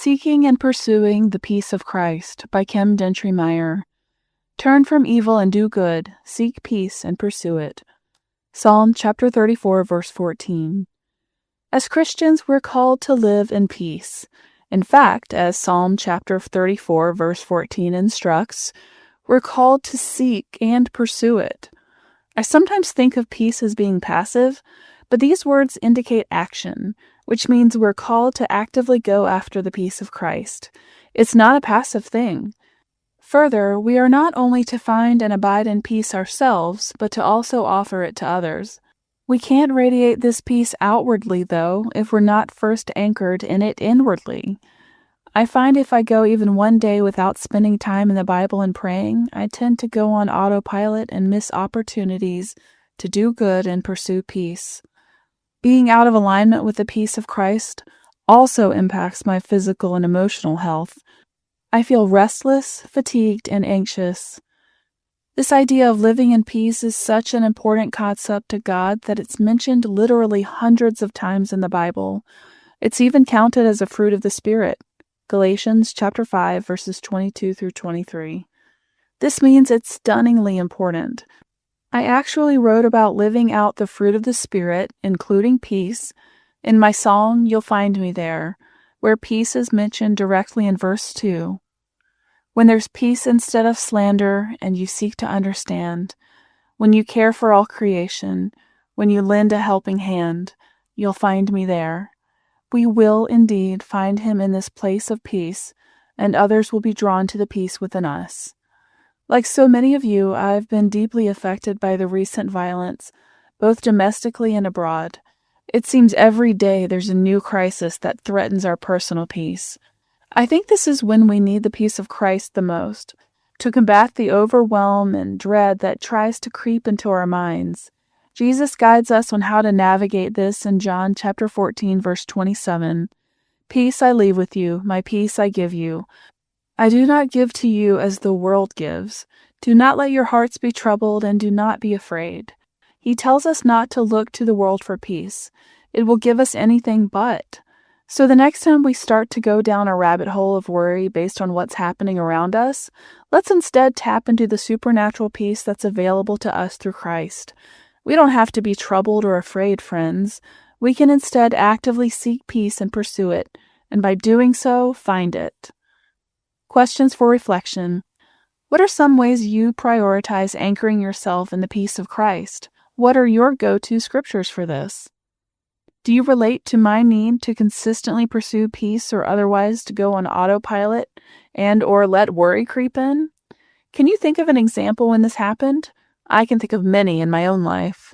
Seeking and Pursuing the Peace of Christ by Kim Gentry Meyer. Turn from evil and do good, seek peace and pursue it. Psalm chapter 34, verse 14. As Christians, we're called to live in peace. In fact, as Psalm chapter 34, verse 14 instructs, we're called to seek and pursue it. I sometimes think of peace as being passive, but these words indicate action, which means we're called to actively go after the peace of Christ. It's not a passive thing. Further, we are not only to find and abide in peace ourselves, but to also offer it to others. We can't radiate this peace outwardly, though, if we're not first anchored in it inwardly. I find if I go even one day without spending time in the Bible and praying, I tend to go on autopilot and miss opportunities to do good and pursue peace. Being out of alignment with the peace of Christ also impacts my physical and emotional health. I feel restless, fatigued, and anxious. This idea of living in peace is such an important concept to God that it's mentioned literally hundreds of times in the Bible. It's even counted as a fruit of the Spirit. Galatians chapter 5, verses 22 through 23. This means it's stunningly important. I actually wrote about living out the fruit of the Spirit, including peace, in my song, You'll Find Me There, where peace is mentioned directly in verse 2. When there's peace instead of slander, and you seek to understand, when you care for all creation, when you lend a helping hand, you'll find me there. We will indeed find him in this place of peace, and others will be drawn to the peace within us. Like so many of you, I've been deeply affected by the recent violence, both domestically and abroad. It seems every day there's a new crisis that threatens our personal peace. I think this is when we need the peace of Christ the most, to combat the overwhelm and dread that tries to creep into our minds. Jesus guides us on how to navigate this in John chapter 14, verse 27. Peace I leave with you, my peace I give you. I do not give to you as the world gives. Do not let your hearts be troubled, and do not be afraid. He tells us not to look to the world for peace. It will give us anything but. So the next time we start to go down a rabbit hole of worry based on what's happening around us, let's instead tap into the supernatural peace that's available to us through Christ. We don't have to be troubled or afraid, friends. We can instead actively seek peace and pursue it, and by doing so, find it. Questions for reflection. What are some ways you prioritize anchoring yourself in the peace of Christ? What are your go-to scriptures for this? Do you relate to my need to consistently pursue peace or otherwise to go on autopilot and or let worry creep in? Can you think of an example when this happened? I can think of many in my own life.